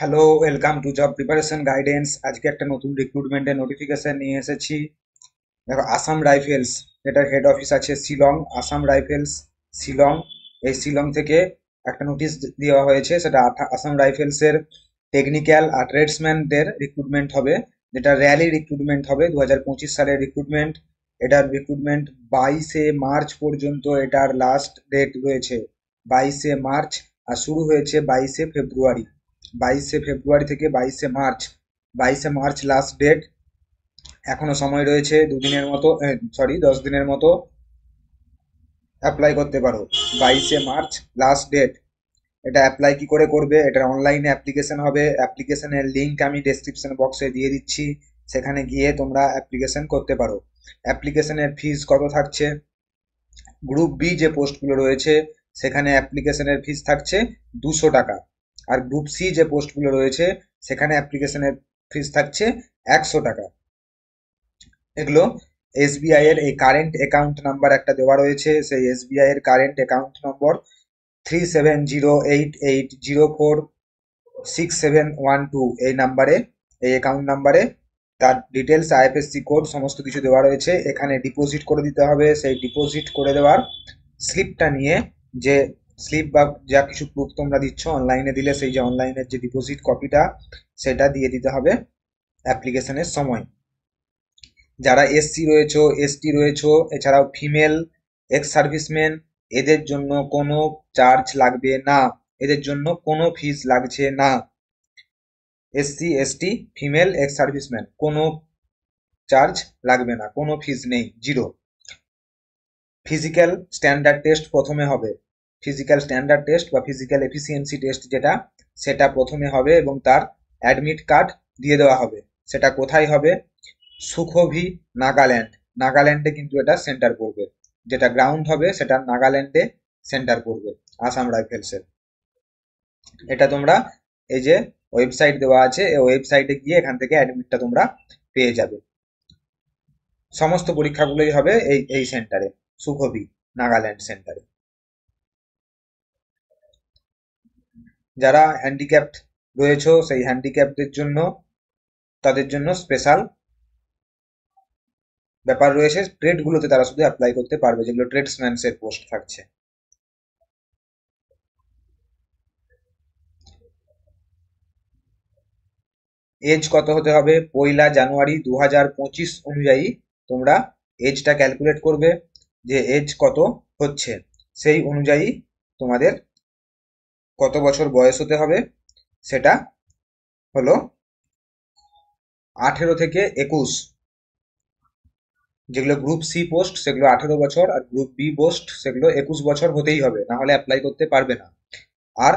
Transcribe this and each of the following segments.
Hello, welcome to job preparation guidance. আজকে একটা নতুন রিক্রুটমেন্টের নোটিফিকেশন নিয়ে এসেছি। দেখো, আসাম রাইফেলস, যেটার হেড অফিস আছে শিলং, আসাম রাইফেলস শিলং। এই শিলং থেকে একটা নোটিশ দেওয়া হয়েছে, সেটা আসাম রাইফেলসের টেকনিক্যাল আর ট্রেডসম্যানদের রিক্রুটমেন্ট হবে, যেটা র্যালি রিক্রুটমেন্ট হবে 2025 সালের রিক্রুটমেন্ট। এটার রিক্রুটমেন্ট 22শে মার্চ পর্যন্ত এটার লাস্ট ডেট রয়েছে, 22শে মার্চ। আর শুরু হয়েছে 22শে ফেব্রুয়ারি। 22শে ফেব্রুয়ারি থেকে 22শে মার্চ, 22শে মার্চ লাস্ট ডেট। এখনো সময় রয়েছে দুদিনের মতো, সরি 10 দিনের মতো অ্যাপ্লাই করতে পারো। 22শে মার্চ লাস্ট ডেট। এটা অ্যাপ্লাই কি করে করবে? এটা অনলাইনে অ্যাপ্লিকেশন হবে। অ্যাপ্লিকেশনের লিঙ্ক আমি ডেসক্রিপশন বক্সে দিয়ে দিচ্ছি, সেখানে গিয়ে তোমরা অ্যাপ্লিকেশন করতে পারো। অ্যাপ্লিকেশনের ফিস কত থাকছে? গ্রুপ বি যে পোস্টগুলো রয়েছে সেখানে অ্যাপ্লিকেশনের ফিস থাকছে 200 টাকা। আর গ্রুপ সি যে পোস্টগুলো রয়েছে সেখানে অ্যাপ্লিকেশনের ফিস থাকছে 100 টাকা। এগুলো এসবিআই এর এই কারেন্ট অ্যাকাউন্ট নাম্বার একটা দেওয়া রয়েছে, সেই এসবিআই এর কারেন্ট অ্যাকাউন্ট নম্বর 3708804671 এই নাম্বারে, এই অ্যাকাউন্ট নাম্বারে তার ডিটেলস, আইএফএসসি কোড সমস্ত কিছু দেওয়া রয়েছে। এখানে ডিপোজিট করে দিতে হবে। সেই ডিপোজিট করে দেওয়ার স্লিপটা নিয়ে, যে স্লিপ বা যা কিছু প্রুফ তোমরা দিচ্ছ অনলাইনে দিলে, সেই যে অনলাইনের যে ডিপোজিট কপিটা, সেটা দিয়ে দিতে হবে অ্যাপ্লিকেশনের সময়। যারা এসসি রয়েছো, এসটি রয়েছো, এছাড়াও ফিমেল এক্স সার্ভিসম্যান, এদের জন্য কোনো চার্জ লাগবে না, এদের জন্য কোনো ফিস লাগছে না। SC, ST, female ex serviceman কোনো চার্জ লাগবে না, কোনো ফিস নেই, জিরো। ফিজিক্যাল স্ট্যান্ডার্ড টেস্ট প্রথমে হবে। ফিজিক্যাল স্ট্যান্ডার্ড টেস্ট বা ফিজিক্যাল এফিসিয়েন্সি টেস্ট যেটা, সেটা প্রথমে হবে এবং তার অ্যাডমিট কার্ড দিয়ে দেওয়া হবে। সেটা কোথায় হবে? সুখোভি, নাগাল্যান্ড। নাগাল্যান্ডে কিন্তু এটা সেন্টার পড়বে। যেটা গ্রাউন্ড হবে সেটা নাগাল্যান্ডে সেন্টার পড়বে আসাম রাইফেলসের। এটা তোমরা, এই যে ওয়েবসাইট দেওয়া আছে, এই ওয়েবসাইটে গিয়ে এখান থেকে অ্যাডমিটটা তোমরা পেয়ে যাবে। সমস্ত পরীক্ষাগুলোই হবে এই এই সেন্টারে, সুখোভি নাগাল্যান্ড সেন্টারে। যারা হ্যান্ডিক্যাপড রয়েছে সেই হ্যান্ডিক্যাপদের জন্য, তাদের জন্য স্পেশাল ব্যাপার রয়েছে। ট্রেডগুলোতে তারা শুধু অ্যাপ্লাই করতে পারবে, যেগুলো ট্রেডসম্যানসের পোস্ট থাকছে। এজ কত হতে হবে? 1লা জানুয়ারি 2025 অনুযায়ী তোমরা এজটা ক্যালকুলেট করবে, যে এজ কত হচ্ছে। সেই অনুযায়ী তোমাদের কত বছর বয়স হতে হবে, সেটা হলো 18 থেকে 21। যেগুলো গ্রুপ সি পোস্ট সেগুলো 18 বছর, আর গ্রুপ বি পোস্ট সেগুলো 21 বছর হতেই হবে, না হলে অ্যাপ্লাই করতে পারবে না। আর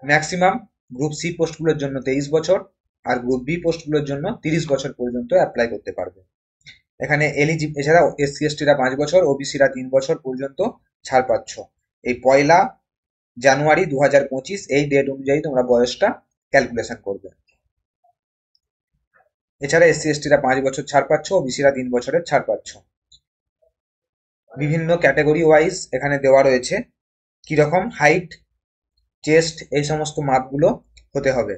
ম্যাক্সিমাম গ্রুপ সি পোস্টগুলোর জন্য 23 বছর, আর গ্রুপ বি পোস্টগুলোর জন্য 30 বছর পর্যন্ত অ্যাপ্লাই করতে পারবে। এখানে এছাড়াও এসসি এসটিরা 5 বছর, ওবিসিরা 3 বছর পর্যন্ত ছাড় পাচ্ছ। এই 1লা জানুয়ারি 2025 এই ডেট অনুযায়ী তোমরা বয়সটা ক্যালকুলেশন করবে। এছাড়া এসসি এসটিরা 5 বছর ছাড় পাচ্ছ, ওবিসিরা 3 বছরের ছাড় পাচ্ছ। বিভিন্ন ক্যাটাগরি ওয়াইজ এখানে দেওয়া রয়েছে কিরকম হাইট, চেস্ট, এই সমস্ত মাপগুলো হতে হবে।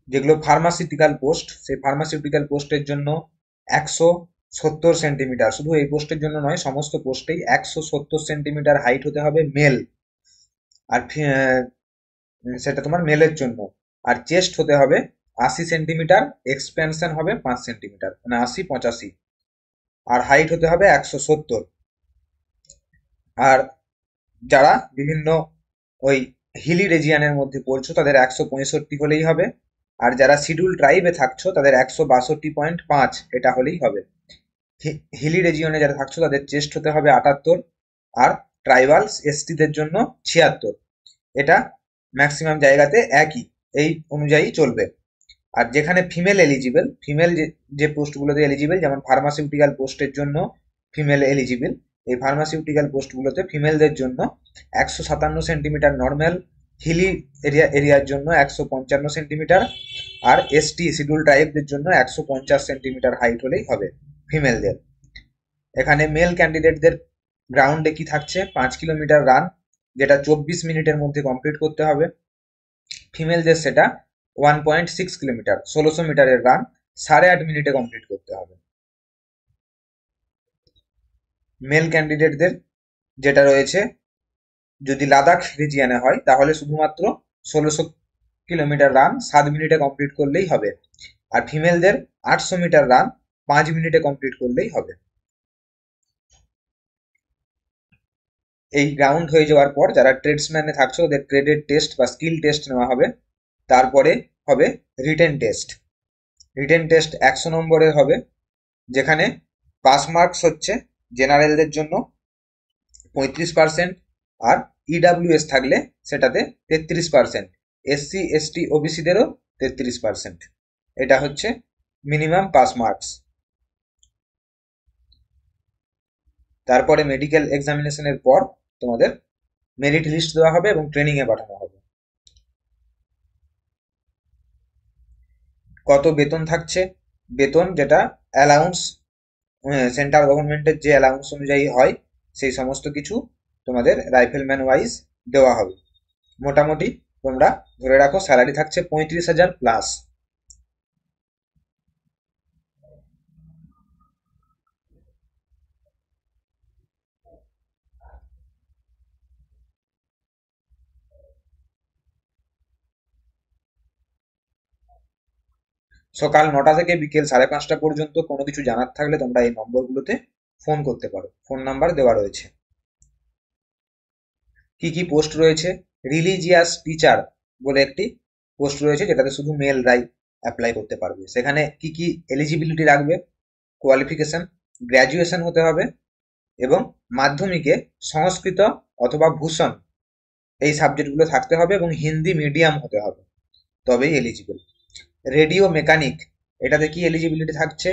যেগুলো ফার্মাসিউটিক্যাল পোস্ট, সেই ফার্মাসিউটিক্যাল পোস্টের জন্য 170 সেন্টিমিটার, শুধু এই পোস্টের জন্য নয়, সমস্ত পোস্টেই 170 সেন্টিমিটার হাইট হতে হবে মেল। আর সেটা তোমার মেলের জন্য। আর চেস্ট হতে হবে 80 সেন্টিমিটার, এক্সপেনশন হবে 5 সেন্টিমিটার, মানে 80 85। আর হাইট হতে হবে 170। আর যারা বিভিন্ন ওই হিলি রিজিয়ানের মধ্যে পড়ছো তাদের 165 হলেই হবে। আর যারা শিডিউল ট্রাইবে থাকছো তাদের 162.5 এটা হলেই হবে। হিলি রিজিয়নে যারা থাকছো তাদের চেস্ট হতে হবে 78। আর ট্রাইবালস এসটিদের জন্য 76। এটা ম্যাক্সিমাম জায়গাতে একই, এই অনুযায়ী চলবে। আর যেখানে ফিমেল এলিজিবল, ফিমেল যে পোস্টগুলোতে এলিজিবল, যেমন ফার্মাসিউটিক্যাল পোস্টের জন্য ফিমেল এলিজিবল, এই ফার্মাসিউটিক্যাল পোস্টগুলোতে ফিমেলদের জন্য 157 সেন্টিমিটার নর্মাল, হিলি এরিয়ার জন্য 155 সেন্টিমিটার, আর এসটি শিডিউল ট্রাইবদের জন্য 150 সেন্টিমিটার হাইট হলেই হবে ফিমেলদের। এখানে মেল ক্যান্ডিডেটদের গ্রাউন্ডে কি থাকছে, 5 কিলোমিটার রান, যেটা 24 মিনিটের মধ্যে কমপ্লিট করতে হবে। ফিমেলদের সেটা 1.6 কিলোমিটার, 1600 মিটারের রান 8.5 মিনিটে কমপ্লিট করতে হবে। মেল ক্যান্ডিডেটদের যেটা রয়েছে, যদি লাদাখ রিজিয়নে হয় তাহলে শুধুমাত্র 1600 কিলোমিটার রান 7 মিনিটে কমপ্লিট করলেই হবে। আর ফিমেলদের 800 মিটার রান 5 মিনিটে কমপ্লিট করলেই হবে। এই গ্রাউন্ড হয়ে যাওয়ার পর যারা ট্রেডসম্যানে থাকছে ওদের ট্রেডের টেস্ট বা স্কিল টেস্ট নেওয়া হবে। তারপরে হবে রিটেন টেস্ট। রিটেন টেস্ট 100 নম্বরের হবে, যেখানে পাস মার্কস হচ্ছে জেনারেলদের জন্য 35%, আর ইডাব্লিউএস থাকলে সেটাতে 33%, এসসি এসটি ওবিসিদেরও 33%। এটা হচ্ছে মিনিমাম পাস মার্কস। তারপরে মেডিকেল এক্সামিনেশনের পর তোমাদের মেরিট লিস্ট দেওয়া হবে এবং ট্রেনিং এ পাঠানো হবে। কত বেতন থাকছে, বেতন যেটা অ্যালাউন্স, সেন্ট্রাল গভর্নমেন্টের যে অ্যালাউন্স অনুযায়ী হয় সেই সমস্ত কিছু তোমাদের রাইফেলম্যান ওয়াইজ দেওয়া হবে। মোটামুটি তোমরা ধরে রাখো স্যালারি থাকছে 35,000 প্লাস। সকাল 9টা থেকে বিকেল 5:30 পর্যন্ত কোনো কিছু জানার থাকলে তোমরা এই নম্বরগুলোতে ফোন করতে পারো, ফোন নাম্বার দেওয়া রয়েছে। কি কি পোস্ট রয়েছে, রিলিজিয়াস টিচার বলে একটি পোস্ট রয়েছে যেটাতে শুধু মেলরাই অ্যাপ্লাই করতে পারবে। সেখানে কি কি এলিজিবিলিটি রাখবে, কোয়ালিফিকেশন গ্র্যাজুয়েশন হতে হবে এবং মাধ্যমিকে সংস্কৃত অথবা ভূষণ এই সাবজেক্টগুলো থাকতে হবে এবং হিন্দি মিডিয়াম হতে হবে, তবেই এলিজিবল। রেডিও মেকানিক, এটাতে কি এলিজিবিলিটি থাকছে,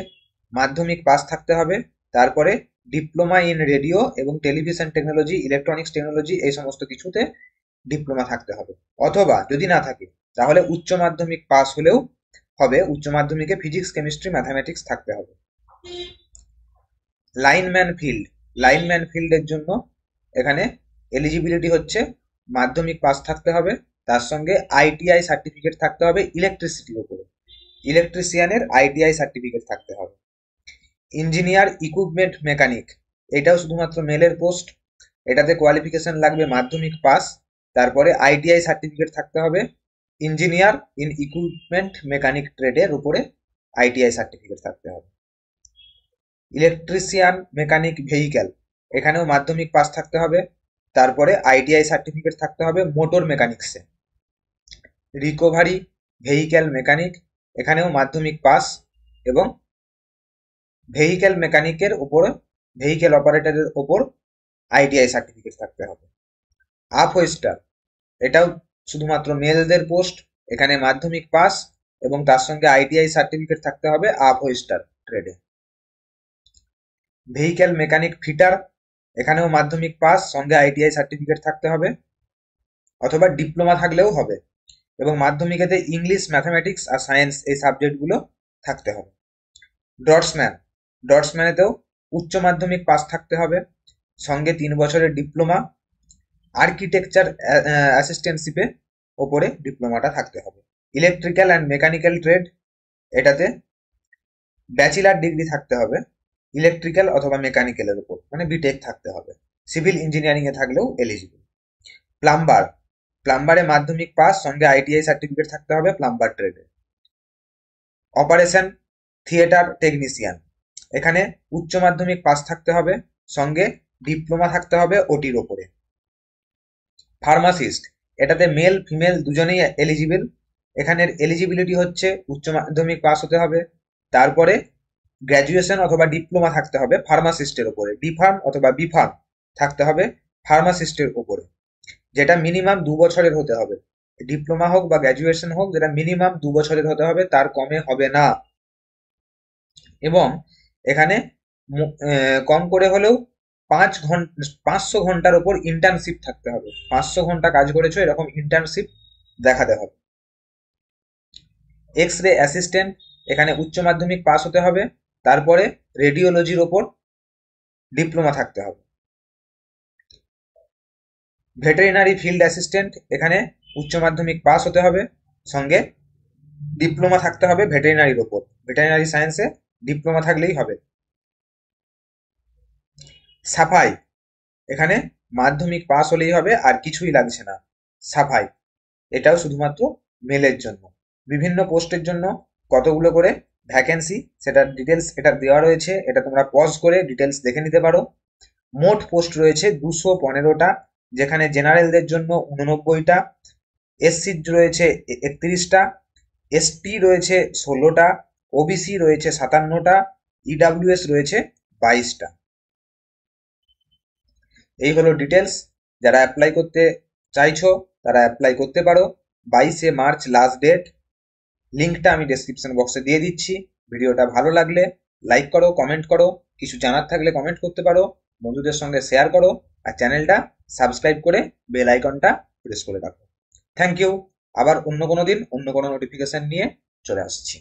মাধ্যমিক পাস থাকতে হবে, তারপরে ডিপ্লোমা ইন রেডিও এবং টেলিভিশন টেকনোলজি, ইলেকট্রনিক্স টেকনোলজি এই সমস্ত কিছুতে ডিপ্লোমা থাকতে হবে। অথবা যদি না থাকে তাহলে উচ্চ মাধ্যমিক পাস হলেও হবে, উচ্চ মাধ্যমিকে ফিজিক্স কেমিস্ট্রি ম্যাথামেটিক্স থাকতে হবে। লাইনম্যান ফিল্ড, লাইনম্যান ফিল্ডের জন্য এখানে এলিজিবিলিটি হচ্ছে মাধ্যমিক পাস থাকতে হবে, তার সঙ্গে আইটিআই সার্টিফিকেট থাকতে হবে ইলেকট্রিসিটির উপরে, ইলেকট্রিশিয়ানের আইটিআই সার্টিফিকেট থাকতে হবে। ইঞ্জিনিয়ার ইকুইপমেন্ট মেকানিক, এটাও শুধুমাত্র মেলের পোস্ট, এটাতে কোয়ালিফিকেশন লাগবে মাধ্যমিক পাস, তারপরে আইটিআই সার্টিফিকেট থাকতে হবে। ইঞ্জিনিয়ার ইন ইকুইপমেন্ট মেকানিক ট্রেডের উপরে আইটিআই সার্টিফিকেট থাকতে হবে। ইলেকট্রিশিয়ান মেকানিক ভেহিক্যাল, এখানেও মাধ্যমিক পাস থাকতে হবে, তারপরে আইটিআই সার্টিফিকেট থাকতে হবে মোটর মেকানিক্সে। রিকভারি ভেহিক্যাল মেকানিক, এখানেও মাধ্যমিক পাস এবং ভেহিক্যাল মেকানিকের উপরে, ভেহিক্যাল অপারেটরের ওপর আইটিআই সার্টিফিকেট থাকতে হবে। আপ হোয়েস্টার, এটাও শুধুমাত্র মেলদের পোস্ট, এখানে মাধ্যমিক পাস এবং তার সঙ্গে আইটিআই সার্টিফিকেট থাকতে হবে আপ হোয়েস্টার ট্রেডে। ভেহিক্যাল মেকানিক ফিটার, এখানেও মাধ্যমিক পাস সঙ্গে আইটিআই সার্টিফিকেট থাকতে হবে, অথবা ডিপ্লোমা থাকলেও হবে, এবং মাধ্যমিকেতে ইংলিশ ম্যাথামেটিক্স আর সায়েন্স এই সাবজেক্টগুলো থাকতে হবে। ডটসম্যান, ডটসম্যানেতেও উচ্চ মাধ্যমিক পাস থাকতে হবে, সঙ্গে 3 বছরের ডিপ্লোমা, আর্কিটেকচার অ্যাসিস্ট্যান্টশিপে ওপরে ডিপ্লোমাটা থাকতে হবে। ইলেকট্রিক্যাল অ্যান্ড মেকানিক্যাল ট্রেড, এটাতে ব্যাচেলার ডিগ্রি থাকতে হবে ইলেকট্রিক্যাল অথবা মেকানিক্যালের উপর, মানে বিটেক থাকতে হবে। সিভিল ইঞ্জিনিয়ারিং এ থাকলেও এলিজিবল। প্লাম্বার, প্লাম্বারে মাধ্যমিক পাস সঙ্গে আইটিআই সার্টিফিকেট থাকতে হবে প্লাম্বার ট্রেডে। অপারেশন থিয়েটার টেকনিশিয়ান, এখানে উচ্চ মাধ্যমিক পাস থাকতে হবে সঙ্গে ডিপ্লোমা থাকতে হবে ওটির ওপরে। ফার্মাসিস্ট, এটাতে মেল ফিমেল দুজনেই এলিজিবল, এখানের এলিজিবিলিটি হচ্ছে উচ্চ মাধ্যমিক পাস হতে হবে, তারপরে গ্র্যাজুয়েশন অথবা ডিপ্লোমা থাকতে হবে ফার্মাসিস্টের উপরে, ডি ফার্ম অথবা বি ফার্ম থাকতে হবে ফার্মাসিস্টের উপরে, যেটা মিনিমাম 2 বছরের হতে হবে। ডিপ্লোমা হোক বা গ্র্যাজুয়েশন হোক, যেটা মিনিমাম 2 বছরের হতে হবে, তার কমে হবে না। এবং এখানে কম করে হলেও 500 ঘন্টার উপর ইন্টার্নশিপ থাকতে হবে, 500 ঘন্টা কাজ করেছো এরকম ইন্টার্নশিপ দেখাতে হবে। এক্স রে অ্যাসিস্ট্যান্ট, এখানে উচ্চ মাধ্যমিক পাস হতে হবে, তারপরে রেডিওলজির ওপর ডিপ্লোমা থাকতে হবে। ভেটেরিনারি ফিল্ড অ্যাসিস্ট্যান্ট, এখানে উচ্চ মাধ্যমিক পাস হতে হবে, সঙ্গে ডিপ্লোমা থাকতে হবে ভেটেরিনারির ওপর, ভেটেরিনারি সায়েন্সে ডিপ্লোমা থাকলেই হবে। সাফাই, এখানে মাধ্যমিক পাস হলেই হবে, আর কিছুই লাগছে না। সাফাই, এটাও শুধুমাত্র মেলের জন্য। বিভিন্ন পোস্টের জন্য কতগুলো করে ভ্যাকেন্সি, সেটার ডিটেলস এটা দেওয়া রয়েছে, এটা তোমরা পজ করে ডিটেলস দেখে নিতে পারো। মোট পোস্ট রয়েছে 215টা, যেখানে জেনারেলদের জন্য 89টা, এসসি রয়েছে 31টা, এসটি রয়েছে 16টা, ওবিসি রয়েছে 57টা, ইডাব্লিউএস রয়েছে 22টা। এই হলো ডিটেলস। যারা অ্যাপ্লাই করতে চাইছো তারা অ্যাপ্লাই করতে পারো। 22শে মার্চ লাস্ট ডেট। লিঙ্কটা আমি ডেসক্রিপশন বক্সে দিয়ে দিচ্ছি। ভিডিওটা ভালো লাগলে লাইক করো, কমেন্ট করো, কিছু জানার থাকলে কমেন্ট করতে পারো, বন্ধুদের সঙ্গে শেয়ার করো, আর চ্যানেলটা সাবস্ক্রাইব করে বেল আইকনটা প্রেস করে রাখো। Thank you. আবার অন্য কোনো দিন অন্য কোনো নোটিফিকেশন নিয়ে চলে আসছি।